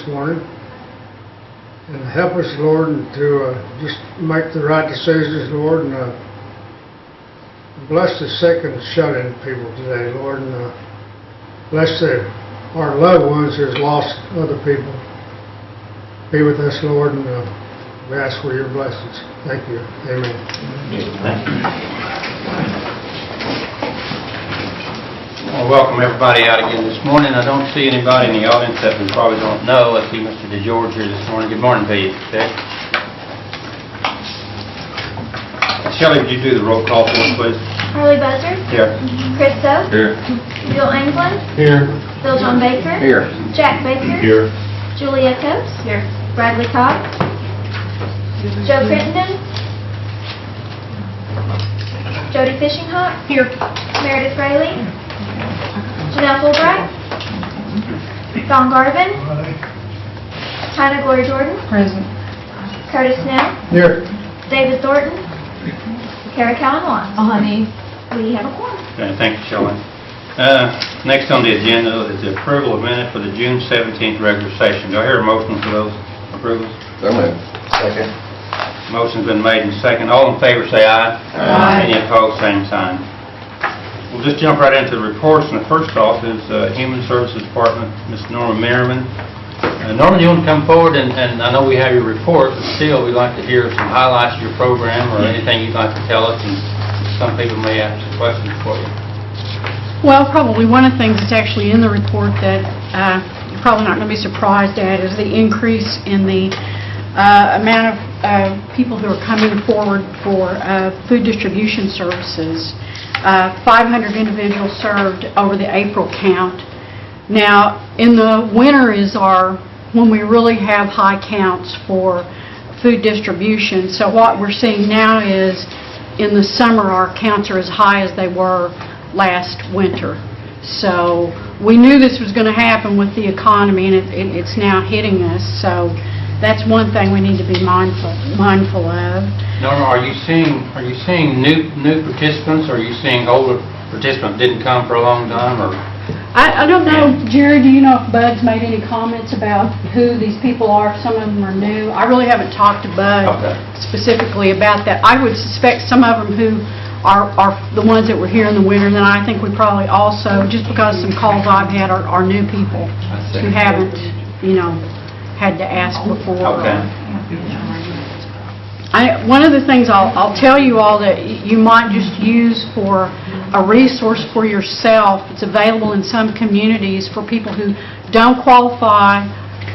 this morning. And help us, Lord, to just make the right decisions, Lord, and bless the sick and shut-in people today, Lord, and bless our loved ones who's lost other people. Be with us, Lord, and we ask for your blessings. Thank you. Amen. Thank you. I want to welcome everybody out again this morning. I don't see anybody in the audience that we probably don't know. I see Mr. DeGeorge here this morning. Good morning to you, Dick. Shelley, would you do the roll call for us, please? Harley Buzzard. Here. Chris Soap. Here. Bill Anglin. Here. Bill John Baker. Here. Jack Baker. Here. Julia Coates. Here. Bradley Cobb. Joe Crittenden. Jody Fishinghawk. Here. Meredith Rayleigh. Janelle Fulbright. Don Garvin. Tina Glory Jordan. Present. Curtis Snell. Here. David Thornton. Kara Callan Watts. Honey. We have a quorum. Okay, thank you, Shelley. Next on the agenda is the approval of minutes for the June 17th regular session. Do I hear a motion for those approvals? So moved. Second. Motion's been made and second. All in favor say aye. Aye. Any opposed, same sign. We'll just jump right into the reports, and the first off is Human Services Department, Ms. Norma Merriman. Norma, you want to come forward, and I know we have your report, but still we'd like to hear some highlights of your program or anything you'd like to tell us, and some people may have some questions for you. Well, probably one of the things that's actually in the report that you're probably not going to be surprised at is the increase in the amount of people who are coming forward for food distribution services. 500 individuals served over the April count. Now, in the winter is when we really have high counts for food distribution. So what we're seeing now is in the summer our counts are as high as they were last winter. So we knew this was going to happen with the economy, and it's now hitting us. So that's one thing we need to be mindful of. Norma, are you seeing new participants, or are you seeing older participants didn't come for a long time, or? I don't know, Jerry, do you know if Bud's made any comments about who these people are? Some of them are new. I really haven't talked to Bud specifically about that. I would suspect some of them who are the ones that were here in the winter, and then I think we probably also, just because some calls I've had are new people who haven't, had to ask before. Okay. One of the things I'll tell you all that you might just use for a resource for yourself, it's available in some communities for people who don't qualify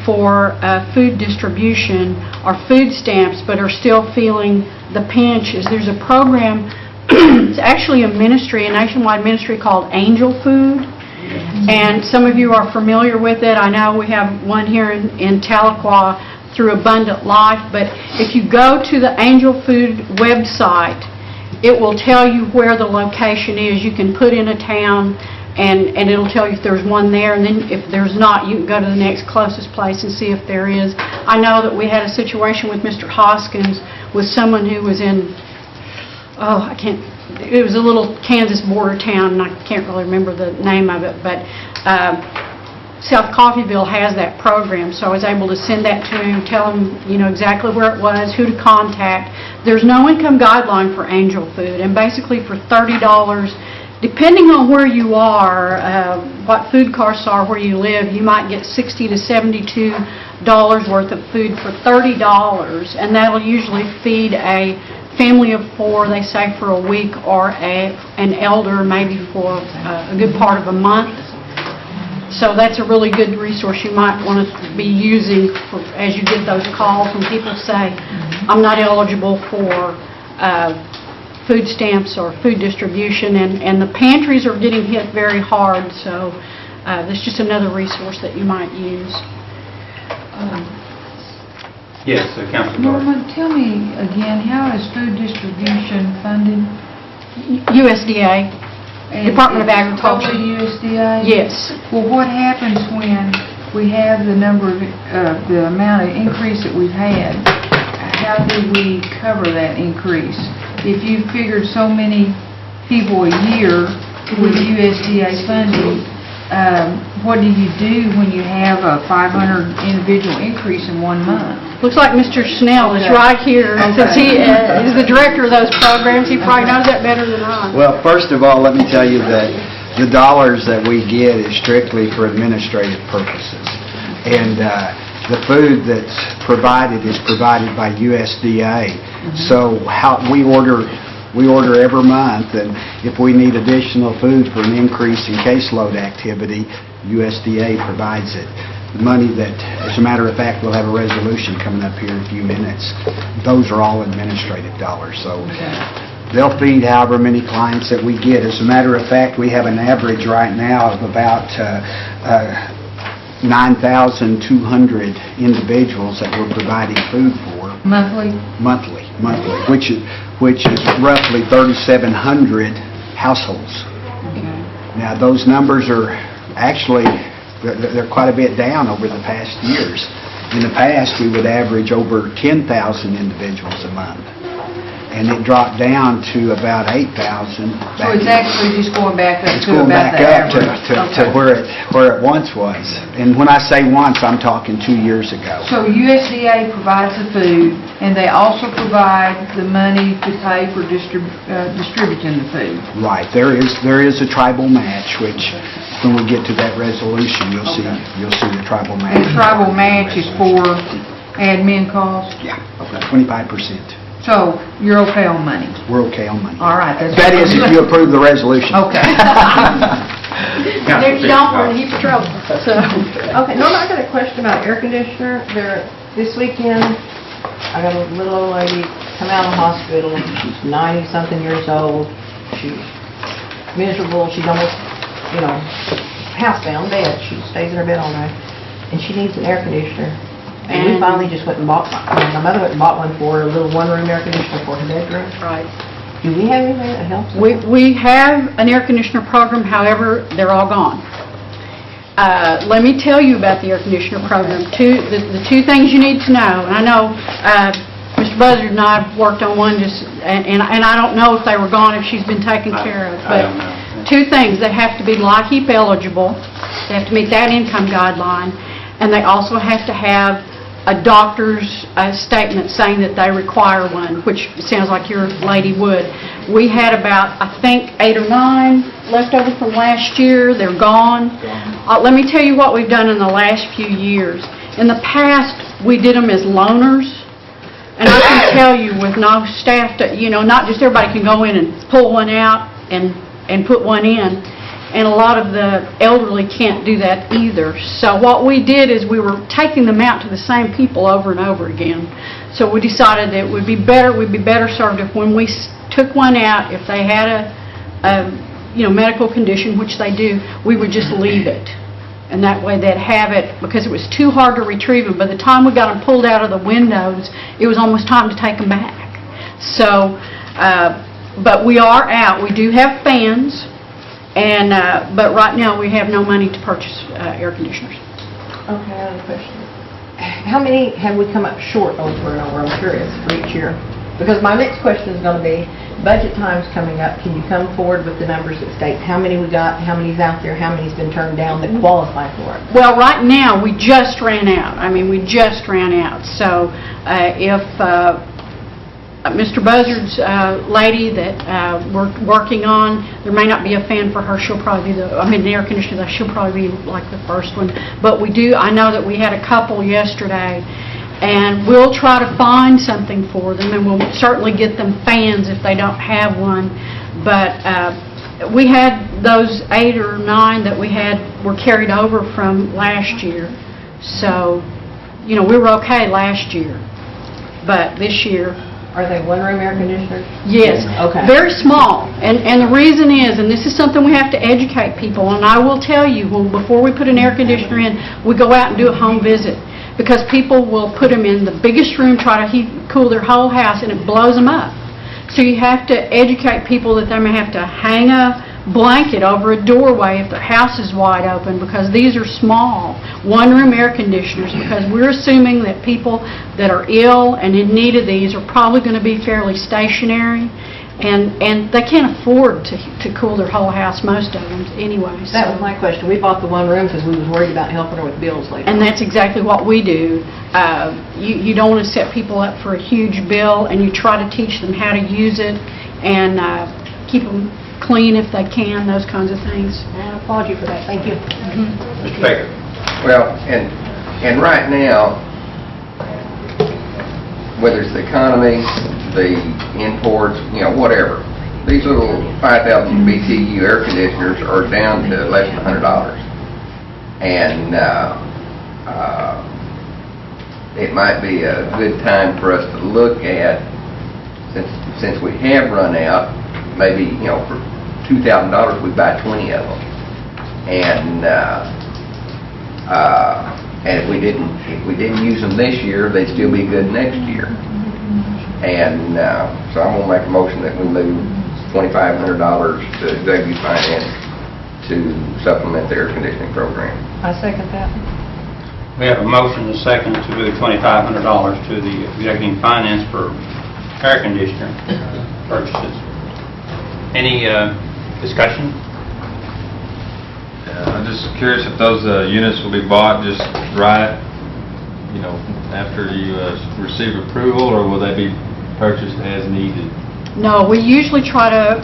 for food distribution or food stamps but are still feeling the pinch. There's a program, it's actually a nationwide ministry called Angel Food, and some of you are familiar with it. I know we have one here in Tahlequah through Abundant Life, but if you go to the Angel Food website, it will tell you where the location is. You can put in a town, and it'll tell you if there's one there, and then if there's not, you can go to the next closest place and see if there is. I know that we had a situation with Mr. Hoskins with someone who was in, it was a little Kansas border town, and I can't really remember the name of it, but South Coffeyville has that program, so I was able to send that to him, tell him, exactly where it was, who to contact. There's no income guideline for Angel Food, and basically for $30, depending on where you are, what food costs are where you live, you might get $60 to $72 worth of food for $30, and that'll usually feed a family of 4, they say, for a week, or an elder maybe for a good part of a month. So that's a really good resource you might want to be using as you get those calls when people say, I'm not eligible for food stamps or food distribution, and the pantries are getting hit very hard, so that's just another resource that you might use. Yes, Councilor. Norma, tell me again, how is food distribution funded? USDA. Department of Agriculture. USDA? Yes. Well, what happens when we have the amount of increase that we've had? How do we cover that increase? If you figured so many people a year with USDA funding, what do you do when you have a 500 individual increase in 1 month? Looks like Mr. Snell is Okay. right here. Since he is the director of those programs, he probably Okay. knows that better than I. Well, first of all, let me tell you that the dollars that we get is strictly for administrative purposes. And the food that's provided is provided by USDA. So we order every month, and if we need additional food for an increase in caseload activity, USDA provides it. The money that, as a matter of fact, we'll have a resolution coming up here in a few minutes. Those are all administrative dollars, so they'll feed however many clients that we get. As a matter of fact, we have an average right now of about 9,200 individuals that we're providing food for Monthly? monthly, which is roughly 3,700 households. Okay. Now, those numbers are actually, they're quite a bit down over the past years. In the past, we would average over 10,000 individuals a month, and it dropped down to about 8,000. So it's actually just going back up It's to going about back the up average? to where it once was. And when I say once, I'm talking 2 years ago. So USDA provides the food, and they also provide the money to pay for distributing the food? Right, there is a tribal match, which when we get to that resolution, you'll see the tribal match. And the tribal match is for admin costs? Yeah, 25%. So you're okay on money? We're okay on money. All right. That is, if you approve the resolution. Okay. And if you don't, we're in a heap of trouble. So, Okay, Norma, I got a question about air conditioner. This weekend, I got a little old lady come out of the hospital. She's 90-something years old. She's miserable. She's almost, housebound, bed. She stays in her bed all night. And she needs an air conditioner. And we And- finally just went and bought one. My mother went and bought one for her, a little one-room air conditioner for her bedroom. right. Do we have anything that helps? We have an air conditioner program, however, they're all gone. Let me tell you about the air conditioner program. The two things you need to know, and I know Mr. Buzzard and I have worked on one and I don't know if they were gone, if she's been taken care of. I don't know. But two things, they have to be LIHEAP eligible, they have to meet that income guideline, and they also have to have a doctor's statement saying that they require one, which sounds like your lady would. We had about, I think, 8 or 9 left over from last year. They're gone. Let me tell you what we've done in the last few years. In the past, we did them as loaners, and I can tell you with no staff, not just everybody can go in and pull one out and put one in. And a lot of the elderly can't do that either. So what we did is we were taking them out to the same people over and over again. So we decided that we'd be better served if when we took one out, if they had a medical condition, which they do, we would just leave it. And that way they'd have it, because it was too hard to retrieve them. By the time we got them pulled out of the windows, it was almost time to take them back. So, but we are out. We do have fans. But right now, we have no money to purchase air conditioners. Okay, I have a question. How many have we come up short over and over? I'm curious for each year. Because my next question is going to be, budget time's coming up. Can you come forward with the numbers that state how many we got, how many's out there, how many's been turned down that qualify for it? Well, right now, we just ran out. We just ran out. So if Mr. Buzzard's lady that we're working on, there may not be a fan for her. She'll probably be the air conditioner, she'll probably be like the first one. But I know that we had a couple yesterday, and we'll try to find something for them, and we'll certainly get them fans if they don't have one. But we had those 8 or 9 that were carried over from last year. So, we were okay last year. But this year, Are they one-room air conditioners? yes. Okay. Very small. And the reason is, and this is something we have to educate people, and I will tell you, before we put an air conditioner in, we go out and do a home visit. Because people will put them in the biggest room, try to cool their whole house, and it blows them up. So you have to educate people that they may have to hang a blanket over a doorway if their house is wide open, because these are small one-room air conditioners, because we're assuming that people that are ill and in need of these are probably going to be fairly stationary, And they can't afford to cool their whole house, most of them, anyway. That so. was my question. We bought the one room because we was worried about helping her with bills later. And that's exactly what we do. You don't want to set people up for a huge bill, and you try to teach them how to use it and keep them clean if they can, those kinds of things. I applaud you for that. Thank you. Mr. Baker? Well, and right now, whether it's the economy, the imports, whatever, these little 5,000 BTU air conditioners are down to less than $100. And it might be a good time for us to look at, since we have run out, maybe, for $2,000 we buy 20 of them. And if we didn't use them this year, they'd still be good next year. And so I'm going to make a motion that we move $2,500 to executive finance to supplement the air conditioning program. I second that. We have a motion and a second to move $2,500 to the executive finance for air conditioner purchases. Any discussion? I'm just curious if those units will be bought just right, after you receive approval, or will they be purchased as needed? No, we usually try to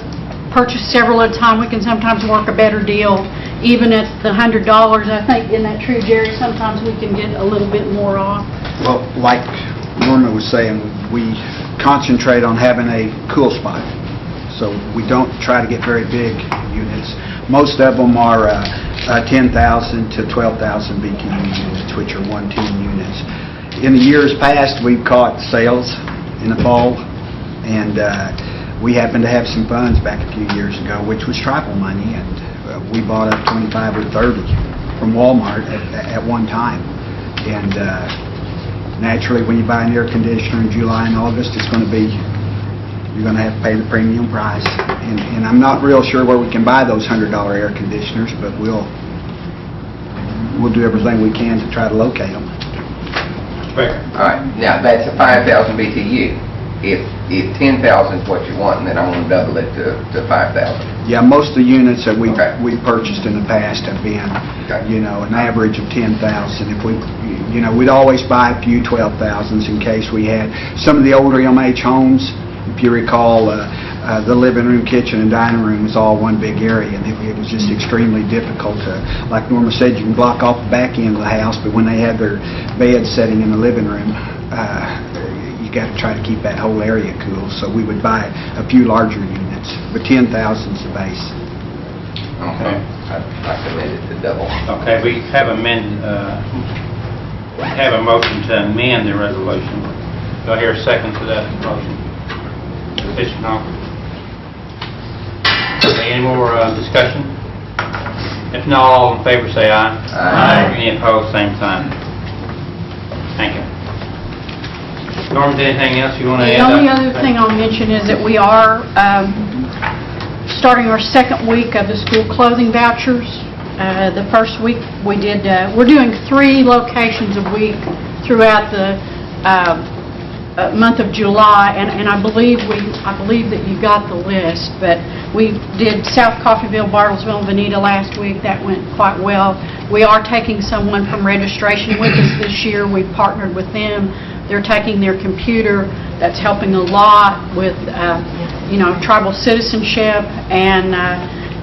purchase several at a time. We can sometimes work a better deal, even at the $100. I think, isn't that true, Jerry? Sometimes we can get a little bit more off. Well, like Norma was saying, we concentrate on having a cool spot. So we don't try to get very big units. Most of them are 10,000 to 12,000 BTU units, which are 110 units. In the years past, we've caught sales in the fall, and we happened to have some funds back a few years ago, which was tribal money, and we bought up 25 or 30 from Walmart at one time. And naturally, when you buy an air conditioner in July and August, you're going to have to pay the premium price. And I'm not real sure where we can buy those $100 air conditioners, but we'll do everything we can to try to locate them. All right, now that's a 5,000 BTU. If 10,000 is what you want, then I'm going to double it to 5,000. Yeah, most of the units that Okay. we've purchased in the past have been, Okay. an average of 10,000. If we'd always buy a few 12,000s in case we had some of the older MH homes. If you recall, the living room, kitchen, and dining room was all one big area, and it was just extremely difficult to, like Norma said, you can block off the back end of the house, but when they had their bed setting in the living room, you got to try to keep that whole area cool. So we would buy a few larger units, but 10,000 is the base. Okay. I committed to double. Okay, we have a motion to amend the resolution. Do I hear a second to that motion? Mr. Conklin. Any more discussion? If not, all in favor say aye. Aye. Any opposed, same sign. Thank you. Norm, anything else you want to add? The only other thing I'll mention is that we are starting our second week of the school clothing vouchers. The first week we did, we're doing 3 locations a week throughout the month of July, and I believe that you got the list, but we did South Coffeyville, Bartlesville, and Veneta last week. That went quite well. We are taking someone from registration with us this year. We've partnered with them. They're taking their computer. That's helping a lot with, tribal citizenship, and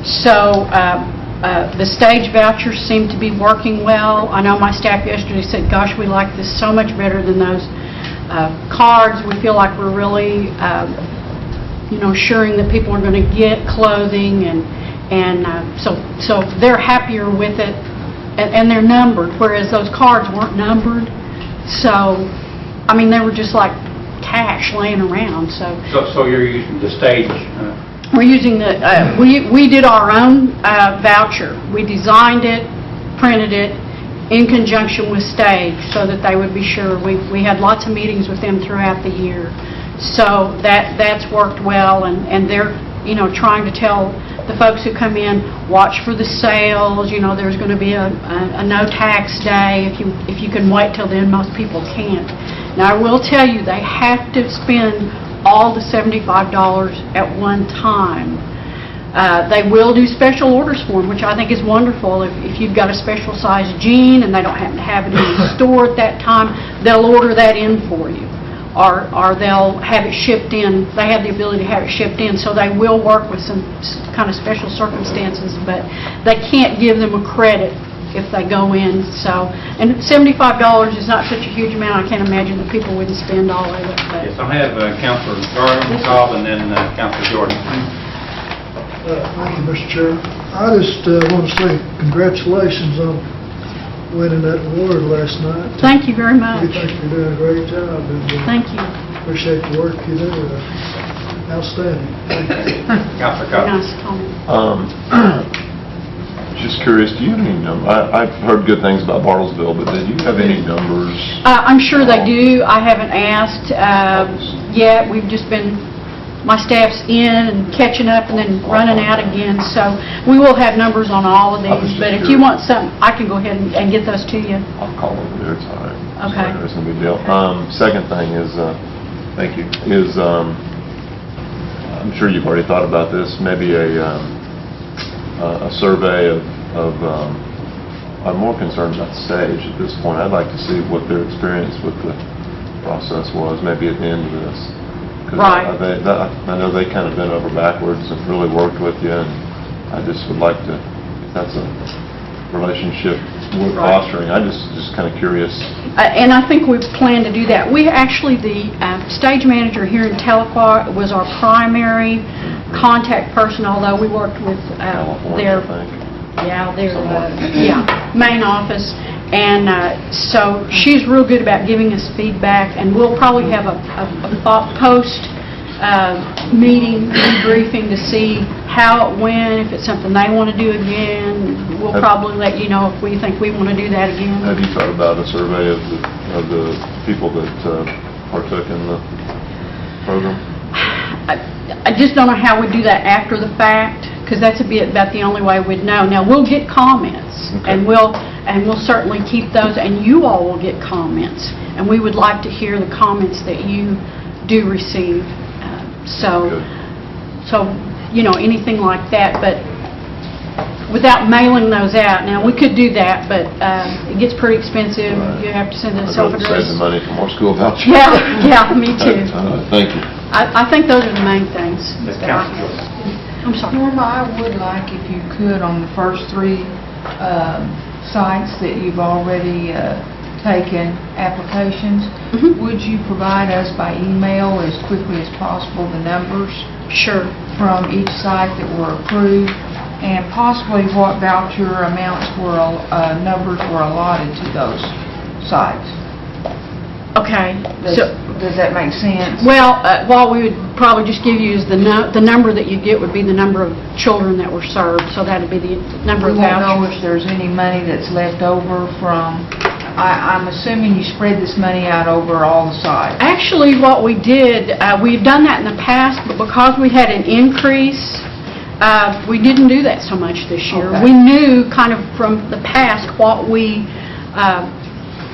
so the stage vouchers seem to be working well. I know my staff yesterday said, gosh, we like this so much better than those cards. We feel like we're really, assuring that people are going to get clothing, and so they're happier with it, and they're numbered, whereas those cards weren't numbered. So, they were just like cash laying around. So you're using the stage? We're using the, we did our own voucher. We designed it, printed it in conjunction with Stage so that they would be sure. We had lots of meetings with them throughout the year. So that's worked well, and they're, trying to tell the folks who come in, watch for the sales. There's going to be a no tax day. If you can wait till then, most people can't. Now, I will tell you, they have to spend all the $75 at one time. They will do special orders for them, which I think is wonderful. If you've got a special size jean and they don't happen to have it in the store at that time, they'll order that in for you. Or they'll have it shipped in. They have the ability to have it shipped in, so they will work with some kind of special circumstances, but they can't give them a credit if they go in. So, and $75 is not such a huge amount. I can't imagine that people wouldn't spend all of it. But. Yes, I have Councilor Garland, Cobb, and then Councilor Jordan. Thank you, Mr. Chairman. I just want to say congratulations on winning that award last night. Thank you very We much. think you're doing a great job, and Thank you. appreciate the work you do. Outstanding. Thank you. Councilor Cobb. Nice comment. Just curious, do you have any I've heard good things about Bartlesville, but did you have any numbers? I'm sure they do. I haven't asked yet. We've just been, my staff's in and catching up and then running out again. So we will have numbers on all of I was these. just But if you curious. want something, I can go ahead and get those to you. I'll call over there, it's all right. Okay. It's no big deal. Second thing is, thank you, is, I'm sure you've already thought about this, maybe a survey of, I'm more concerned about Sage at this point. I'd like to see what their experience with the process was, maybe at the end of this. 'Cause Right. I know they kind of bent over backwards and really worked with you, and I just would like to, if that's a relationship worth Right. fostering, I'm just kind of curious. And I think we plan to do that. We actually, the stage manager here in Tahlequah was our primary contact person, although we worked with California, their I think. main office. And so she's real good about giving us feedback, and we'll probably have a post meeting, debriefing to see how it went, if it's something they want to do again. We'll probably let you know if we think we want to do that again. Have you thought about a survey of the people that partook in the program? I just don't know how we do that after the fact, because that's about the only way we'd know. Now, we'll get comments, Okay. and we'll certainly keep those, and you all will get comments, and we would like to hear the comments that you do receive. Good. So, anything like that, but without mailing those out. Now, we could do that, but it gets pretty expensive. Right. You have to send a I'd rather save the self-addressed. money for more school vouchers. Yeah, me too. Thank you. I think those are the main things. Yes, that I Councilor have. Jordan. I'm sorry. Norma, I would like if you could, on the first three sites that you've already taken applications, Mhm. would you provide us by email as quickly as possible the numbers Sure. from each site that were approved, and possibly what voucher amounts numbers were allotted to those sites? Okay. Does that make sense? Well, what we would probably just give you is the number that you get would be the number of children that were served, so that would be the number We of won't know vouchers. if there's any money that's left over from, I'm assuming you spread this money out over all the sites. Actually, what we did, we've done that in the past, but because we had an increase, we didn't do that so much this year. Okay. We knew kind of from the past what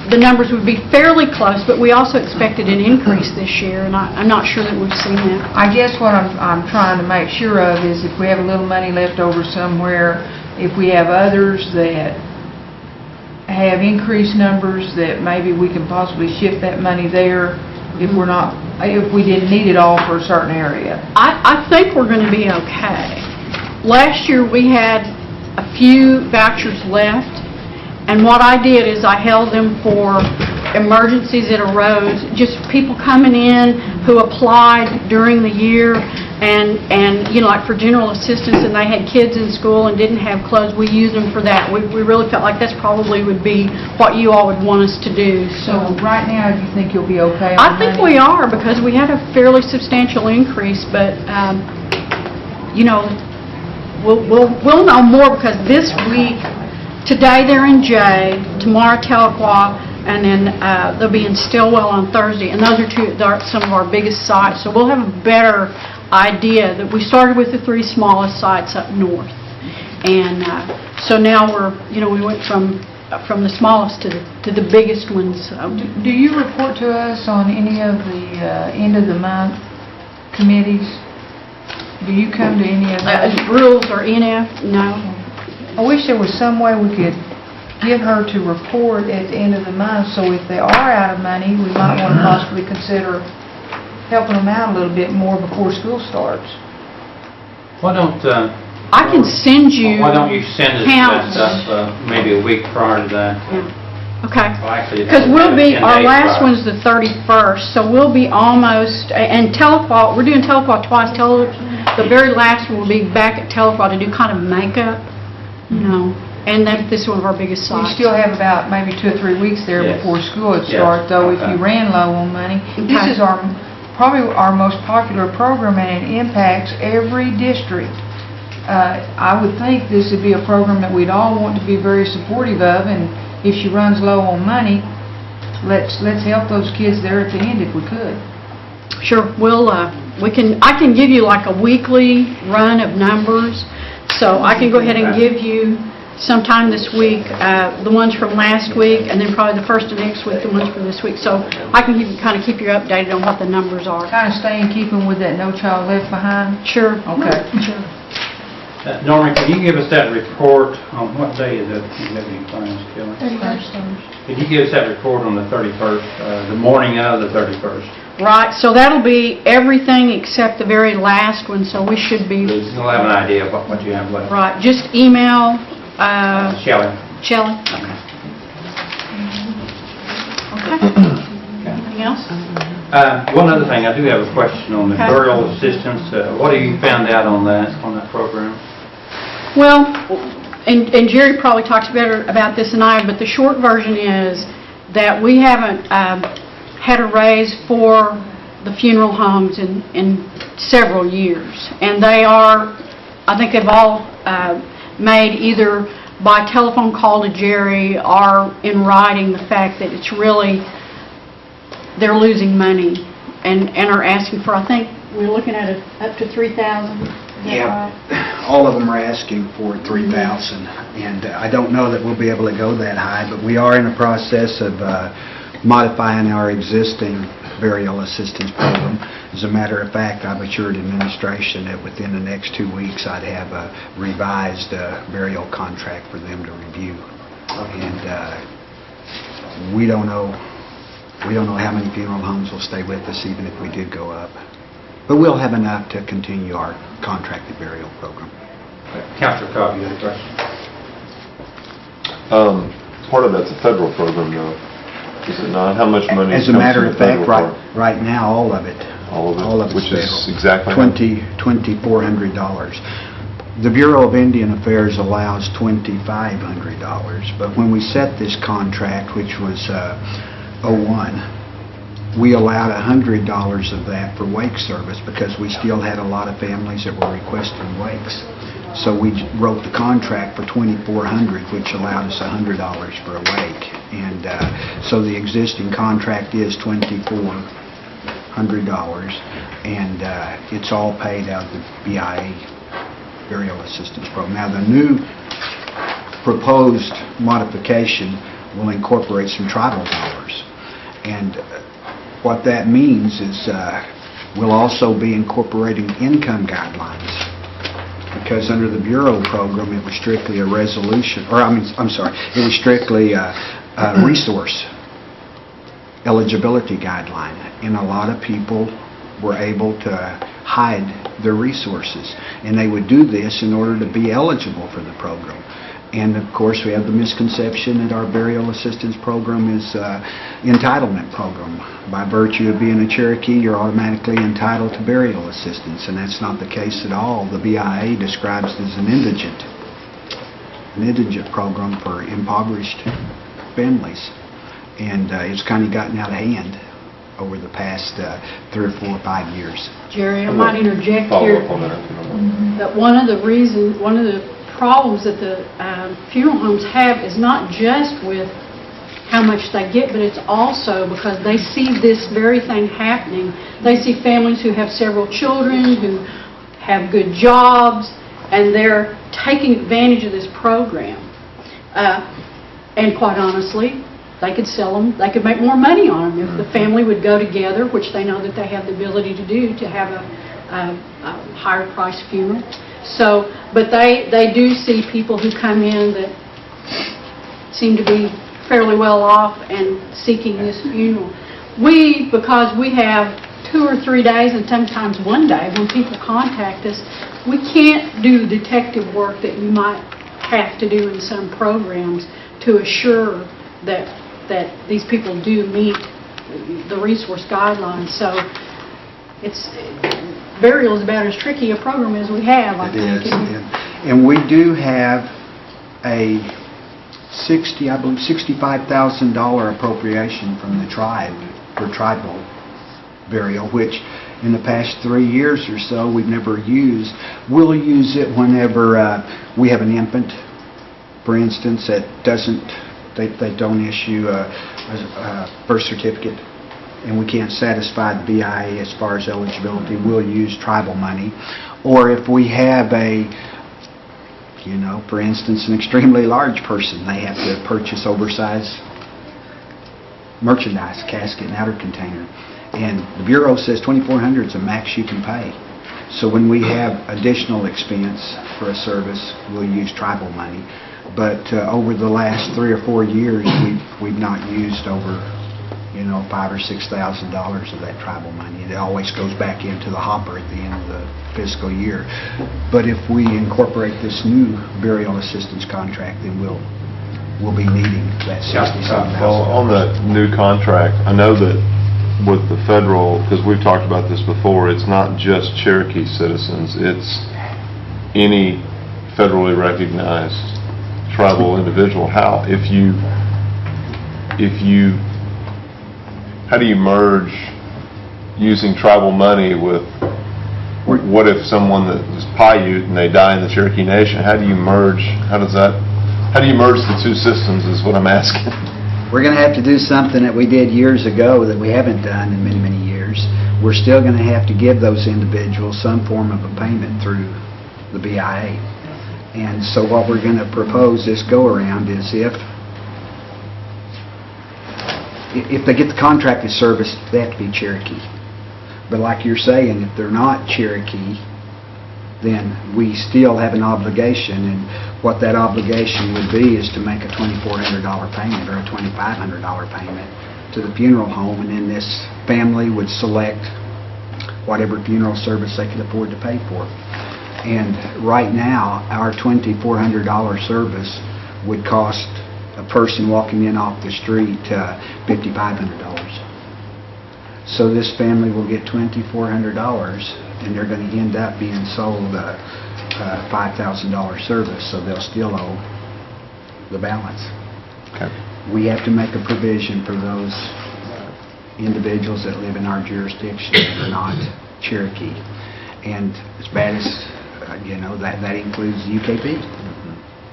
the numbers would be fairly close, but we also expected an increase this year, and I'm not sure that we've seen that. I guess what I'm trying to make sure of is if we have a little money left over somewhere, if we have others that have increased numbers, that maybe we can possibly shift that money there if we didn't need it all for a certain area. I think we're going to be okay. Last year, we had a few vouchers left, and what I did is I held them for emergencies that arose, just people coming in who applied during the year, and like for general assistance, and they had kids in school and didn't have clothes. We used them for that. We really felt like that's probably would be what you all would want us to do. So right now, do you think you'll be okay on I think money? we are, because we had a fairly substantial increase, but, we'll know more, because this week, today they're in Jay, tomorrow Tahlequah, and then they'll be in Stillwell on Thursday, and those are some of our biggest sites, so we'll have a better idea. That we started with the three smallest sites up north, and so now we went from the smallest to the biggest ones. Do you report to us on any of the end of the month committees? Do you come to any of those? Rules or NF, no. I wish there was some way we could get her to report at the end of the month, so if they are out of money, we might want to possibly consider helping them out a little bit more before school starts. Why don't, I can send you why don't you send us that counts. stuff maybe a week prior to that? Yeah. Okay. Well, actually, it's Because we'll be, 10 our days last prior. one's the 31st, so we'll be almost, and Telequal, we're doing Telequal twice. The very last one will be back at Telequal to do kind of makeup, you know, and this is one of our biggest We sites. still have about maybe 2 or 3 weeks there Yes. before school would Yes. start, though, if you Okay. ran low on money. This Okay. is probably our most popular program, and it impacts every district. I would think this would be a program that we'd all want to be very supportive of, and if she runs low on money, let's help those kids there at the end if we could. Sure, I can give you like a weekly run of numbers, so I can go ahead and give you sometime this week, the ones from last week, and then probably the first of next week, the ones from this week. So I can kind of keep you updated on what the numbers are. Kind of stay in keeping with that No Child Left Behind. Sure. Okay. Sure. Norman, can you give us that report on what day is it? You have any plans, Kelly? 31st. Can you give us that report on the 31st, the morning of the 31st? Right, so that'll be everything except the very last one, so we should be, We'll have an idea of what you have left. right, just email Shelley? Shelley. Okay. Anything else? One other thing, I do have a question on the Okay. burial assistance. What have you found out on that program? Well, and Jerry probably talks better about this than I, but the short version is that we haven't had a raise for the funeral homes in several years. And they are, I think they've all made either by telephone call to Jerry or in writing the fact that it's really, they're losing money and are asking for, I think, we're looking at up to $3,000. Is that right? All of them are asking for 3,000, and I don't know that we'll be able to go that high, but we are in the process of modifying our existing burial assistance program. As a matter of fact, I've assured administration that within the next 2 weeks I'd have a revised burial contract for them to review. And we don't know how many funeral homes will stay with us even if we did go up. But we'll have enough to continue our contracted burial program. Councilor Cobb, you had a question? Part of that's a federal program, though, is it not? How much money As a comes matter from of the federal fact, part? right now, all of it. All of it? All of it's Which is federal. exactly how- $2,400. The Bureau of Indian Affairs allows $2,500, but when we set this contract, which was '01, we allowed $100 of that for wake service because we still had a lot of families that were requesting wakes. So we wrote the contract for $2,400, which allowed us $100 for a wake. And so the existing contract is $2,400, and it's all paid out of the BIA Burial Assistance Program. Now, the new proposed modification will incorporate some tribal dollars. And what that means is we'll also be incorporating income guidelines. Because under the Bureau program, it was strictly a resolution, or it was strictly a resource eligibility guideline. And a lot of people were able to hide their resources. And they would do this in order to be eligible for the program. And of course, we have the misconception that our burial assistance program is an entitlement program. By virtue of being a Cherokee, you're automatically entitled to burial assistance, and that's not the case at all. The BIA describes it as an indigent program for impoverished families. And it's kind of gotten out of hand over the past 3 or 4 or 5 years. Jerry, I might interject Follow here up on that if you don't mind. that one of the problems that the funeral homes have is not just with how much they get, but it's also because they see this very thing happening. They see families who have several children, who have good jobs, and they're taking advantage of this program. And quite honestly, they could sell them, they could make more money on them if the family would go together, which they know that they have the ability to do, to have higher price funeral. So, but they do see people who come in that seem to be fairly well off and seeking this funeral. Because we have 2 or 3 days and sometimes 1 day when people contact us, we can't do the detective work that you might have to do in some programs to assure that these people do meet the resource guidelines. So burial is about as tricky a program as we have, I think. It is. And we do have a $65,000 appropriation from the tribe for tribal burial, which in the past 3 years or so we've never used. We'll use it whenever we have an infant, for instance, that they don't issue a birth certificate and we can't satisfy the BIA as far as eligibility. We'll use tribal money. Or if we have for instance, an extremely large person, they have to purchase oversized merchandise, casket and outer container. And the Bureau says $2,400 is the max you can pay. So when we have additional expense for a service, we'll use tribal money. But over the last 3 or 4 years, we've not used over $5,000 or $6,000 of that tribal money. It always goes back into the hopper at the end of the fiscal year. But if we incorporate this new burial assistance contract, then we'll be needing that $67,000. Well, on that new contract, I know that with the federal, because we've talked about this before, it's not just Cherokee citizens, it's any federally recognized tribal individual. How do you merge using tribal money with, what if someone that is Paiute and they die in the Cherokee Nation? How do you merge the two systems is what I'm asking. We're going to have to do something that we did years ago that we haven't done in many, many years. We're still going to have to give those individuals some form of a payment through the BIA. And so what we're going to propose this go-around is if they get the contracted service, they have to be Cherokee. But like you're saying, if they're not Cherokee, then we still have an obligation, and what that obligation would be is to make a $2,400 payment or a $2,500 payment to the funeral home, and then this family would select whatever funeral service they could afford to pay for. And right now, our $2,400 service would cost a person walking in off the street $5,500. So this family will get $2,400, and they're going to end up being sold a $5,000 service, so they'll still owe the balance. Okay. We have to make a provision for those individuals that live in our jurisdiction that are not Cherokee. And as bad as, that includes the UKP.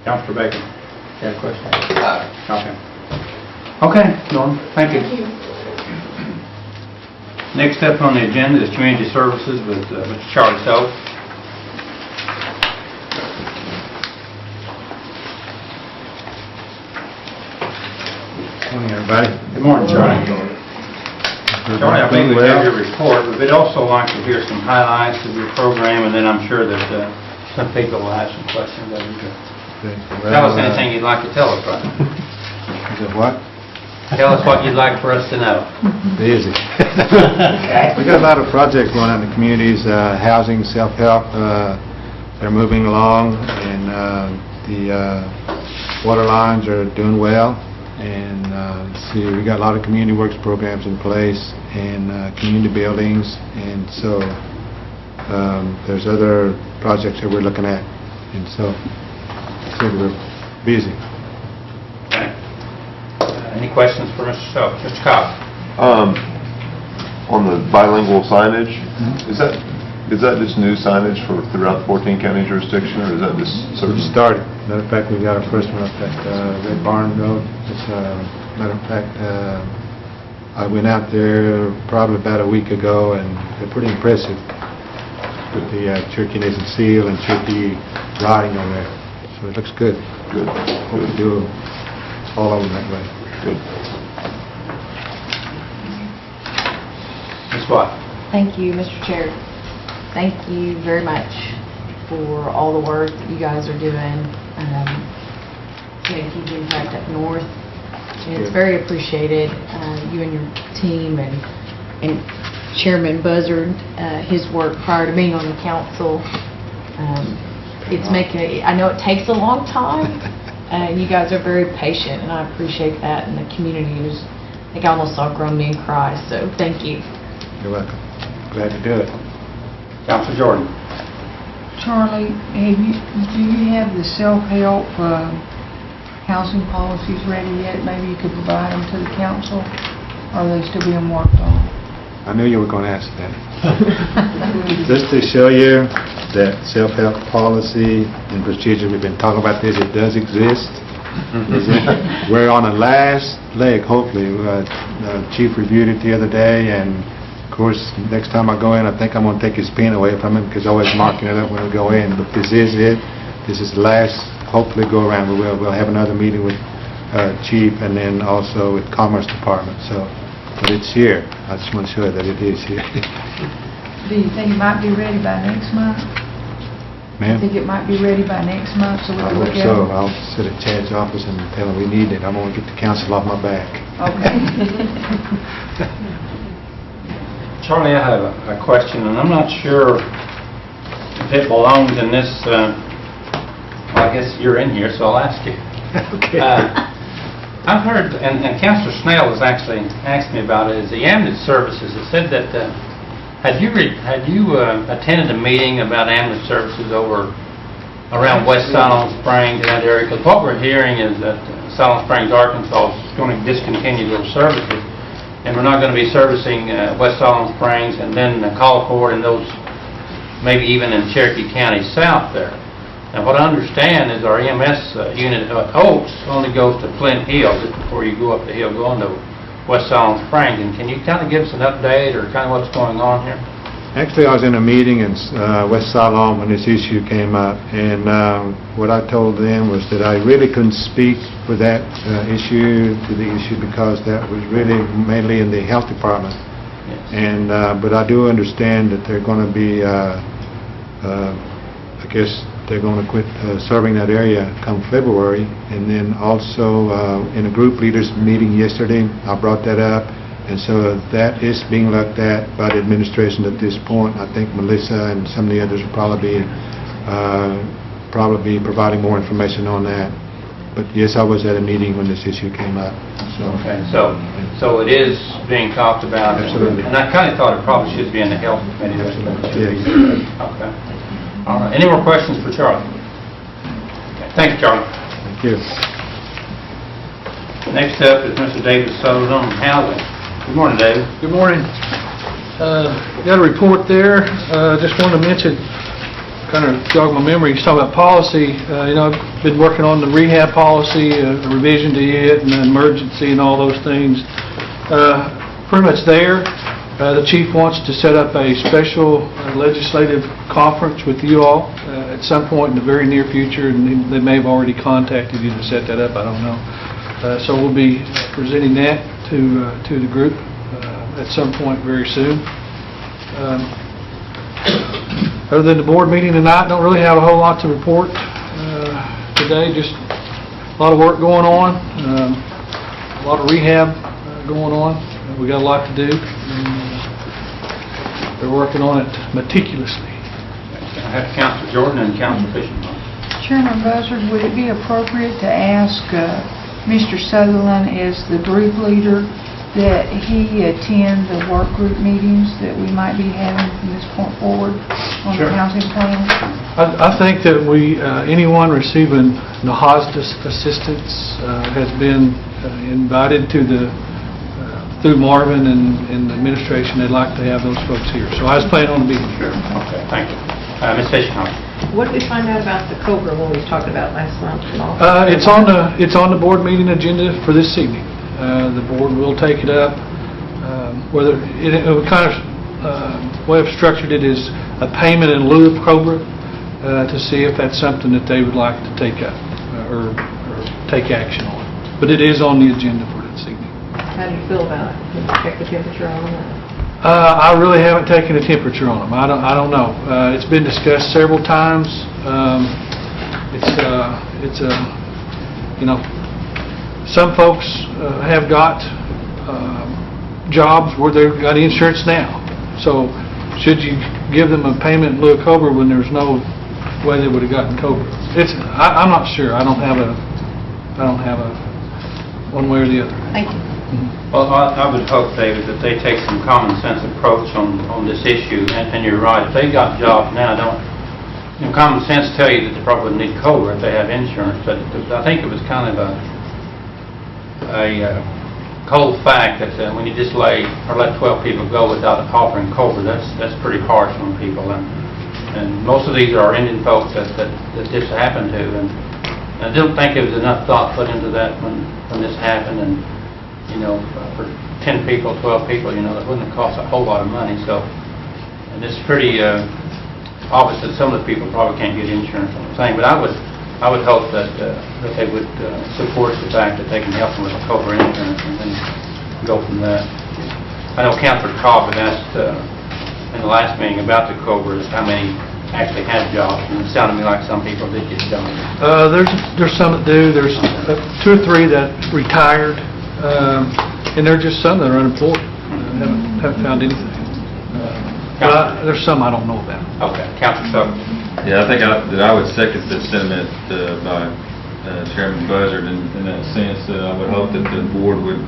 Councilor Baker, you have a question? Okay, Norm, thank you. Next up on the agenda is Community Services with Mr. Charlie Stowe. Good morning, everybody. Good morning, Charlie. Charlie, I believe we have your report, but we'd also like to hear some highlights of your program, and then I'm sure that some people will have some questions. Tell us anything you'd like to tell us right now. Is it what? Tell us what you'd like for us to know. Easy. We got a lot of projects going on in the communities, housing, self-help. They're moving along, and the water lines are doing well. And we got a lot of community works programs in place, and community buildings, and so there's other projects that we're looking at, and so we're busy. Any questions for Mr. Stowe? Mr. Cobb? On the bilingual signage, is that just new signage for throughout the 14 county jurisdiction, or is that just certain? Just started. Matter of fact, we got our first one up at Red Barn Road. Matter of fact, I went out there probably about a week ago, and they're pretty impressive with the Cherokee Nation seal and Cherokee writing on there. So it looks good. Good. Hope to do all over that way. Good. Ms. Watt? Thank you, Mr. Chair. thank you very much for all the work that you guys are doing. Keeping track up north. And it's very appreciated, you and your team and Chairman Buzzard, his work prior to being on the council. It's making, I know it takes a long time, and you guys are very patient, and I appreciate that, and the community is, I think I almost saw grown men cry, so thank you. You're welcome. Glad to do it. Councilor Jordan. Charlie, do you have the self-help housing policies ready yet? Maybe you could provide them to the council, or are they still being worked on? I knew you were going to ask that. Just to show you that self-help policy and procedure, we've been talking about this, it does exist. We're on the last leg, hopefully. Chief reviewed it the other day, and of course, next time I go in, I think I'm going to take his pen away from him because I'm always marking it up when we go in. But this is it. This is the last, hopefully, go around. We'll have another meeting with Chief and then also with Commerce Department. So, but it's here. I just want to show you that it is here. Do you think it might be ready by next month? Ma'am? I think it might be ready by next month, so we I can hope look at so. it. I'll sit at Chad's office and tell him we need it. I'm going to get the council off my back. Okay. Charlie, I have a question, and I'm not sure if it belongs in this, well, I guess you're in here, so I'll ask you. Okay. I've heard, and Councilor Snell has actually asked me about it, is the ambulance services. It said that, had you attended a meeting about ambulance services over around West Silent Springs, in that area? Because what we're hearing is that Silent Springs, Arkansas is going to discontinue those services, and we're not going to be servicing West Silent Springs and then Colcord and those, maybe even in Cherokee County south there. Now, what I understand is our EMS unit at Oaks only goes to Flint Hill just before you go up the hill going to West Silent Springs. And can you kind of give us an update or kind of what's going on here? Actually, I was in a meeting in West Siloam when this issue came up, and what I told them was that I really couldn't speak for that issue, because that was really mainly in the health department. Yes. And but I do understand that they're going to be, I guess they're going to quit serving that area come February. And then also in a group leaders meeting yesterday, I brought that up. And so that is being looked at by the administration at this point. I think Melissa and some of the others will probably be providing more information on that. But yes, I was at a meeting when this issue came up. So. Okay, so it is being talked about. Absolutely. And I kind of thought it probably should be in the health committee. Yes. Okay. All right. Any more questions for Charlie? Okay. Thank you, Charlie. Thank you. Next up is Mr. David Sutherland on housing. Good morning, David. Good morning. Got a report there. Just wanted to mention, kind of jog my memory, he's talking about policy. I've been working on the rehab policy, a revision to it, and the emergency and all those things. Pretty much there. The chief wants to set up a special legislative conference with you all at some point in the very near future, and they may have already contacted you to set that up. I don't know. So we'll be presenting that to the group at some point very soon. Other than the board meeting tonight, don't really have a whole lot to report today. Just a lot of work going on, a lot of rehab going on. We got a lot to do. They're working on it meticulously. I have Councilor Jordan and Councilor Fisher. Chairman Buzzard, would it be appropriate to ask Mr. Sutherland as the group leader that he attend the work group meetings that we might be having from this point forward on the housing plan? I think that anyone receiving NAHASDA assistance has been invited to through Marvin and the administration. They'd like to have those folks here. So I was planning on being here. Okay, thank you. Ms. Fisher. What did we find out about the COBRA when we talked about last month? And all? It's on the board meeting agenda for this evening. The board will take it up. Whether it kind of way I've structured it is a payment in lieu of COBRA to see if that's something that they would like to take up or take action on. But it is on the agenda for this evening. How do you feel about it? Did you check the temperature on it? I really haven't taken a temperature on them. I don't know. It's been discussed several times. Some folks have got jobs where they've got insurance now. So should you give them a payment in lieu of COBRA when there's no way they would have gotten COBRA? I'm not sure. I don't have a one way or the other. Thank you. Well, I would hope, David, that they take some common sense approach on this issue, and you're right, if they got jobs now, common sense tell you that they probably need COBRA if they have insurance, but I think it was kind of a cold fact that when you just let 12 people go without offering COBRA, that's pretty harsh on people, and most of these are Indian folks that this happened to, and I don't think there was enough thought put into that when this happened, and for 10 people, 12 people, that wouldn't have cost a whole lot of money. So, and it's pretty obvious that some of the people probably can't get insurance on the thing. But I would hope that they would support the fact that they can help them with COBRA insurance and then go from there. I know Councilor Cobb had asked in the last meeting about the COBRAs, how many actually had jobs, and it sounded to me like some people did get jobs. There's some that do. There's 2 or 3 that retired. And there are just some that are unemployed. Haven't found anything. But there's some I don't know about. Okay, Councilor Suggs. Yeah, I think that I would second the sentiment by Chairman Buzzard in that sense. I would hope that the board would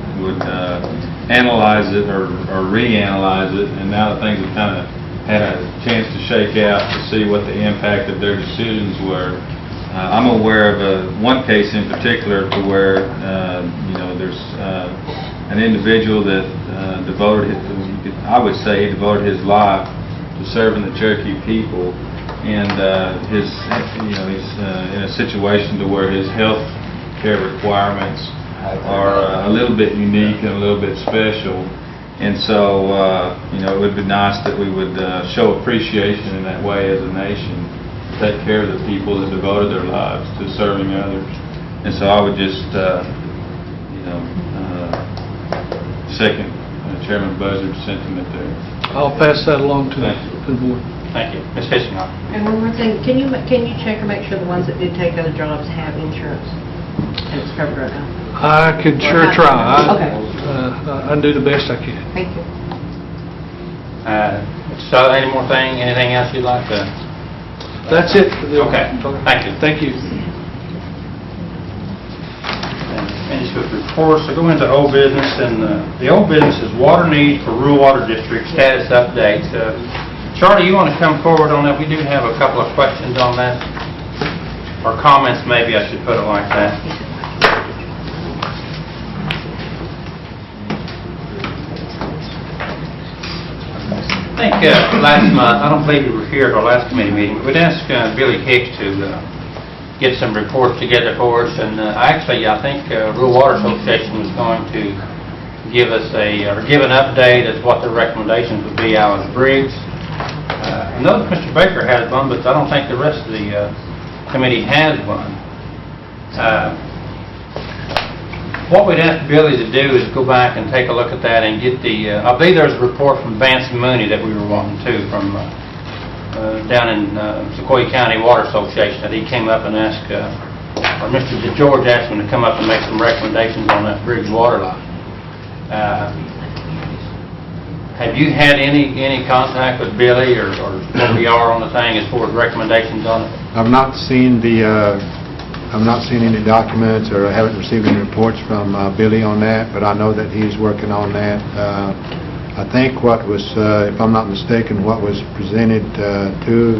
analyze it or reanalyze it, and now that things have kind of had a chance to shake out to see what the impact of their decisions were. I'm aware of one case in particular to where there's an individual that I would say he devoted his life to serving the Cherokee people, and he's in a situation to where his health care requirements are a little bit unique and a little bit special, and so it would be nice that we would show appreciation in that way as a nation. Take care of the people that devoted their lives to serving others. And so I would just, second Chairman Buzzard's sentiment there. I'll pass that along to the board. Thank you. Ms. Fissingham. And one more thing, can you check or make sure the ones that did take other jobs have insurance? And it's covered right now? I could sure try. Okay. I can do the best I can. Thank you. So, anything else you'd like to? That's it. Okay, thank you. Thank you. Finish with reports. So go into old business, and the old business is water needs for rural water district status updates. Charlie, you want to come forward on that? We do have a couple of questions on that, or comments maybe I should put it like that. I think last month, I don't believe you were here at our last committee meeting, we'd asked Billy Hicks to get some reports together for us, and I think Rural Water Association was going to give us give an update as what the recommendations would be out of the Briggs. I know that Mr. Baker had one, but I don't think the rest of the committee has one. What we'd ask Billy to do is go back and take a look at that and get I believe there's a report from Vance Mooney that we were wanting too, from down in Sequoia County Water Association, that he came up and asked, or Mr. DeGeorge asked him to come up and make some recommendations on that Briggs water line. Have you had any contact with Billy or where we are on the thing as far as recommendations on it? I've not seen any documents, or I haven't received any reports from Billy on that, but I know that he's working on that. I think what was, if I'm not mistaken, what was presented to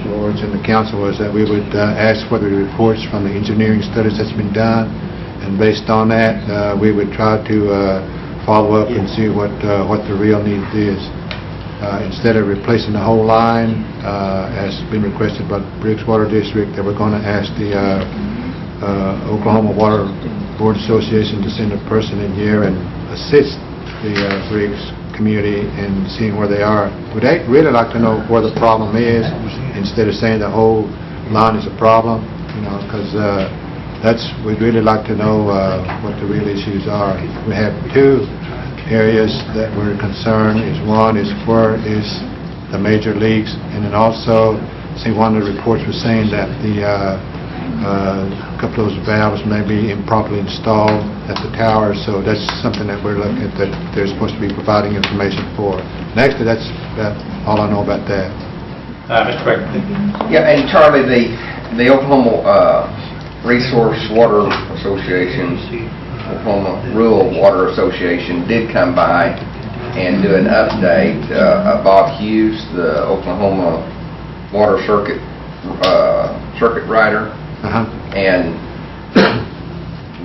George and the council was that we would ask for the reports from the engineering studies that's been done, and based on that, we would try to follow up and see what the real need is. Instead of replacing the whole line, as been requested by the Briggs Water District, that we're going to ask the Oklahoma Water Board Association to send a person in here and assist the Briggs community in seeing where they are. We'd really like to know where the problem is, instead of saying the whole line is a problem, because we'd really like to know what the real issues are. We have two areas that we're concerned is one is where is the major leaks, and then also, see, one of the reports was saying that the a couple of those valves may be improperly installed at the tower, so that's something that we're looking at, that they're supposed to be providing information for. Next, that's all I know about that. Mr. Baker. Yeah, and Charlie, the Oklahoma Resource Water Association, Oklahoma Rural Water Association did come by and do an update. Bob Hughes, the Oklahoma Water Circuit Rider, and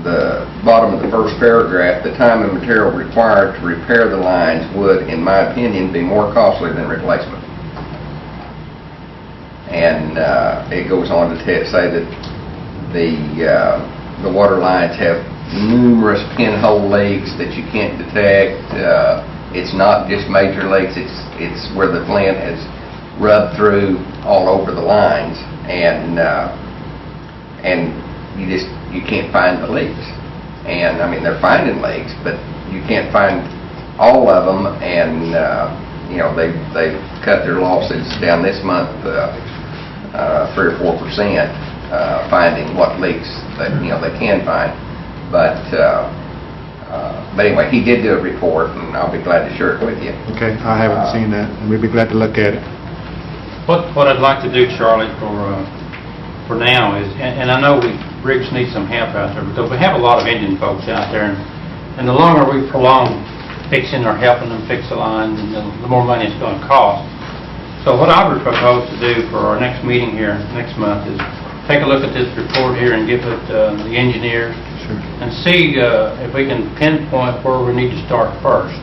the bottom of the first paragraph, the time and material required to repair the lines would, in my opinion, be more costly than replacement. And it goes on to say that the water lines have numerous pinhole leaks that you can't detect. It's not just major leaks, it's where the plant has rubbed through all over the lines, and you can't find the leaks. And I mean, they're finding leaks, but you can't find all of them. And you know, they've cut their lawsuits down this month 3 or 4%, finding what leaks that they can find. But anyway, he did do a report, and I'll be glad to share it with you. Okay, I haven't seen that, and we'd be glad to look at it. What I'd like to do, Charlie, for now is, and I know Riggs needs some help out there, because we have a lot of Indian folks out there, and the longer we prolong fixing or helping them fix the lines, the more money it's going to cost. So what I would propose to do for our next meeting here next month is take a look at this report here and give it the engineers, and see if we can pinpoint where we need to start first,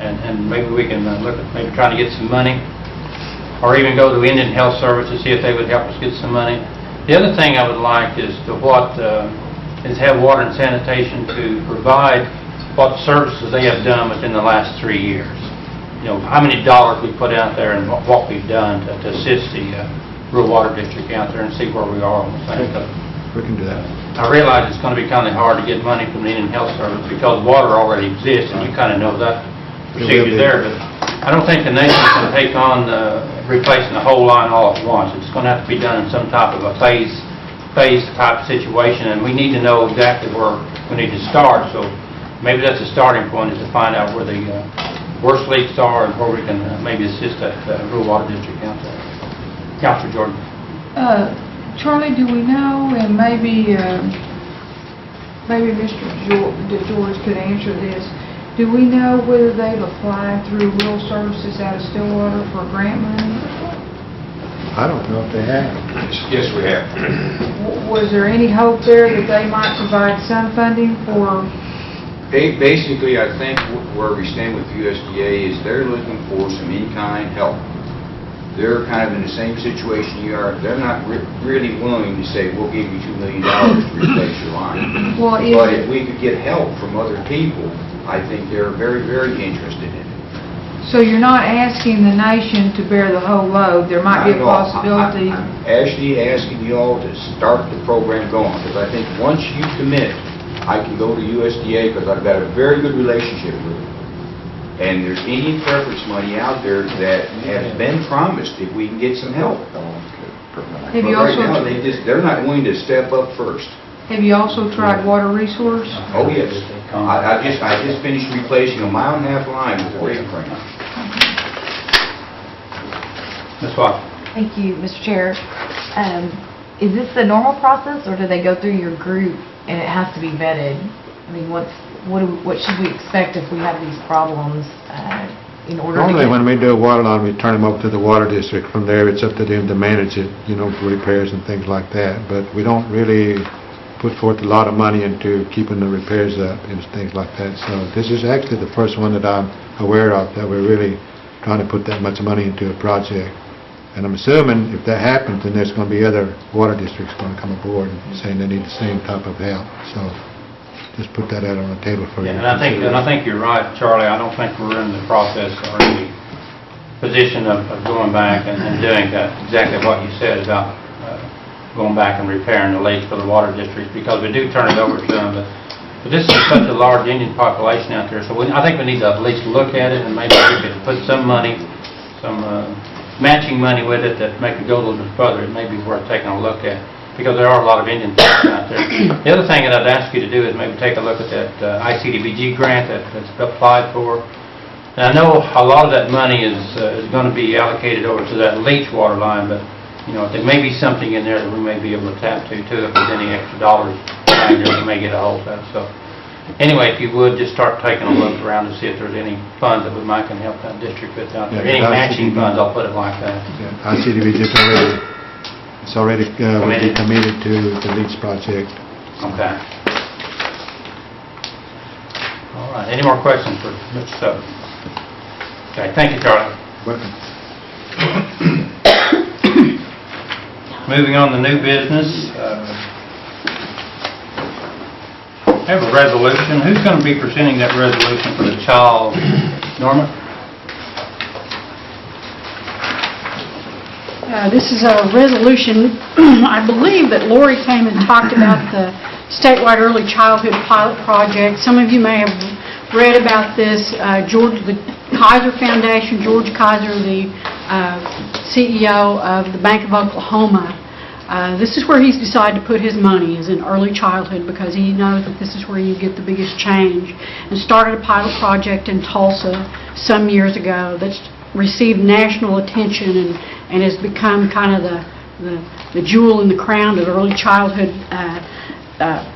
and maybe we can look at maybe trying to get some money, or even go to Indian Health Service to see if they would help us get some money. The other thing I would like is is have Water and Sanitation to provide what services they have done within the last 3 years. How many dollars we put out there and what we've done to assist the rural water district out there, and see where we are on the thing. We can do that. I realize it's going to be kind of hard to get money from the Indian Health Service because water already exists, and you kind of know that procedure there, but I don't think the nation can take on replacing the whole line all at once. It's going to have to be done in some type of a phase type situation, and we need to know exactly where we need to start. So maybe that's a starting point, is to find out where the worst leaks are and where we can maybe assist that rural water district out there. Councilor Jordan. Charlie, do we know, and maybe Mr. DeGeorge could answer this, do we know whether they've applied through Rural Services out of Stillwater for grant money? I don't know if they have. Yes, we have. Was there any hope there that they might provide some funding for? Basically, I think where we stand with USDA is they're looking for some in-kind help. They're kind of in the same situation you are. They're not really willing to say, we'll give you $2 million to replace your line. Well, but if we could get help from other people, I think they're very, very interested in it. So you're not asking the nation to bear the whole load. There might be a possibility. I'm actually asking you all to start the program going, because I think once you commit, I can go to USDA, because I've got a very good relationship with them. And there's Indian preference money out there that has been promised if we can get some help. Have you right also now, they're not willing to step up first. Have you also tried Water Resource? Oh, yes. I just finished replacing a 1.5 mile line with a rake crane. Ms. Watson. Thank you, Mr. Chair. Is this the normal process, or do they go through your group and it has to be vetted? I mean, what should we expect if we have these problems in order Normally, to when we do a water line, we turn them over to the water district. From there, it's up to them to manage it, for repairs and things like that. But we don't really put forth a lot of money into keeping the repairs up and things like that. So this is actually the first one that I'm aware of that we're really trying to put that much money into a project. And I'm assuming if that happens, then there's going to be other water districts going to come aboard and saying they need the same type of help. So just put that out on the table for you. And I think you're right, Charlie. I don't think we're in the process or in the position of going back and doing exactly what you said about going back and repairing the leaks for the water districts, because we do turn it over to them. But But this is such a large Indian population out there, so I think we need to at least look at it, and maybe we could put some money, some matching money with it that make it go a little bit further. It may be worth taking a look at, because there are a lot of Indian people out there. The other thing that I'd ask you to do is maybe take a look at that ICDBG grant that's applied for. And I know a lot of that money is going to be allocated over to that leach water line, but you know, there may be something in there that we may be able to tap to too, if there's any extra dollars that we may get a hold of. So anyway, if you would, just start taking a look around to see if there's any funds that we might can help that district with out there. Any matching funds, I'll put it like that. ICDBG it's already will be committed to the leach project. Okay. All right. Any more questions for Mr. Sutton? Okay. Thank you, Charlie. Welcome. Moving on to new business. I have a resolution. Who's going to be presenting that resolution for the child? Norma? This is a resolution, I believe that Lori came and talked about the statewide early childhood pilot project. Some of you may have read about this. The Kaiser Foundation, George Kaiser, the CEO of the Bank of Oklahoma, this is where he's decided to put his money, is in early childhood, because he knows that this is where you get the biggest change. And started a pilot project in Tulsa some years ago that's received national attention and has become kind of the jewel in the crown of early childhood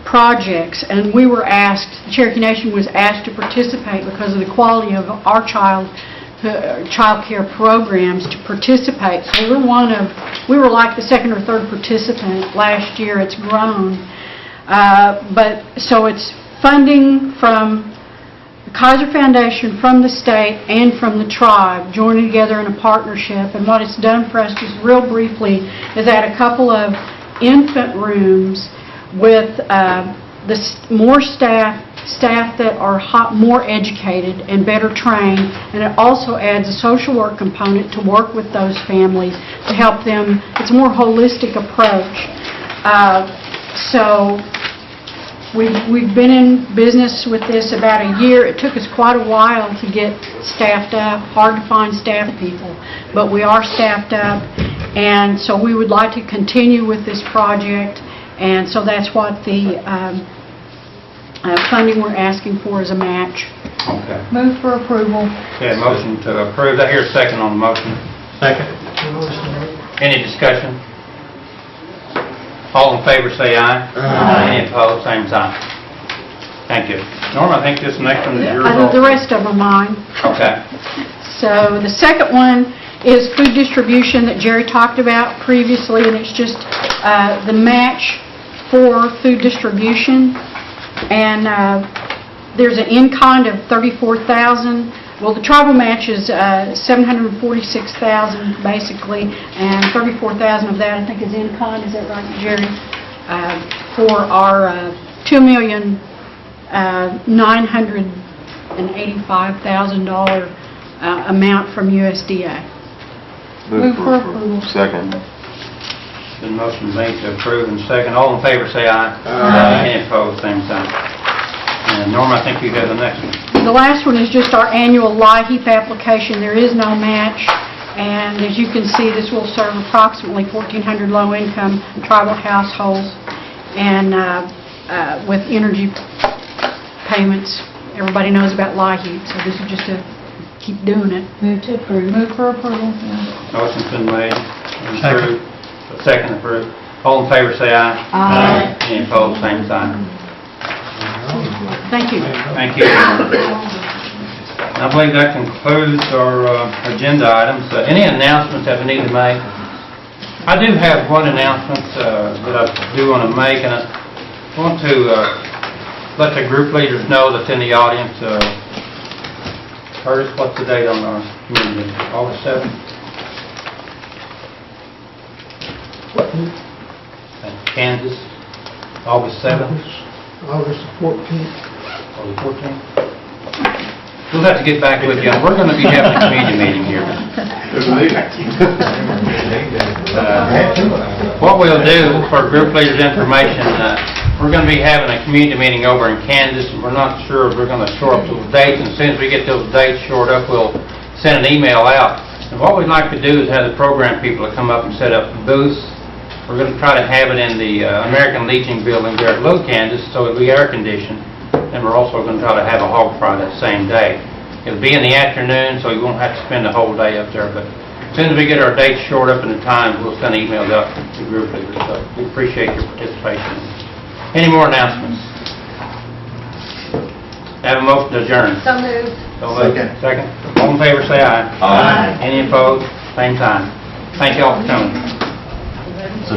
projects. And we were asked, the Cherokee Nation was asked to participate because of the quality of our child care programs to participate. So we were like the second or third participant last year. It's grown. So it's funding from the Kaiser Foundation, from the state, and from the tribe joining together in a partnership. And what it's done for us, just real briefly, is add a couple of infant rooms with more staff that are more educated and better trained, and it also adds a social work component to work with those families to help them. It's a more holistic approach. So we've been in business with this about a year. It took us quite a while to get staffed up. Hard to find staff people, but we are staffed up, and so we would like to continue with this project. And so that's what the funding we're asking for is a match. Okay. Move for approval. Okay, motion to approve. I hear a second on the motion. Second. Any discussion? All in favor say aye. Aye. Any opposed, same sign. Thank you. Norma, I think this next one is yours. The rest of them are mine. Okay. So the second one is food distribution that Jerry talked about previously, and it's just the match for food distribution. And there's an in-kind of $34,000. Well, the tribal match is $746,000 basically, and $34,000 of that I think is in-kind. Is that right, Jerry? For our $2,985,000 amount from USDA. Move for approval. Second. Been motion made to approve and second. All in favor say aye. Aye. Any opposed, same sign. And Norma, I think you got the next one. The last one is just our annual LIHEAP application. There is no match, and as you can see, this will serve approximately 1,400 low-income tribal households, and with energy payments. Everybody knows about LIHEAP, so this is just to keep doing it. Move to approve. Move for approval. Motion's been made and approved. Second approved. All in favor say aye. Aye. Any opposed, same sign. Thank you. Thank you. I believe that concludes our agenda items. Any announcements that we need to make? I do have one announcement that I do want to make, and I want to let the group leaders know that's in the audience. Curtis, what's the date on our community? August 7th? Kansas, August 7th? August the 14th. Or the 14th? We'll have to get back with you. We're going to be having a community meeting here. What we'll do for group leaders' information, we're going to be having a community meeting over in Kansas, and we're not sure if we're going to shore up those dates, and as soon as we get those dates shored up, we'll send an email out. And what we'd like to do is have the program people to come up and set up booths. We're going to try to have it in the American Legion building there at Little Kansas, so it'll be air-conditioned, and we're also going to try to have a hog fry that same day. It'll be in the afternoon, so you won't have to spend the whole day up there, but as soon as we get our dates shored up in the time, we'll send emails out to group leaders, so we appreciate your participation. Any more announcements? Have a motion to adjourn. So moved. Second. All in favor, say aye. Aye. Any opposed? Same time. Thank you all for coming. So,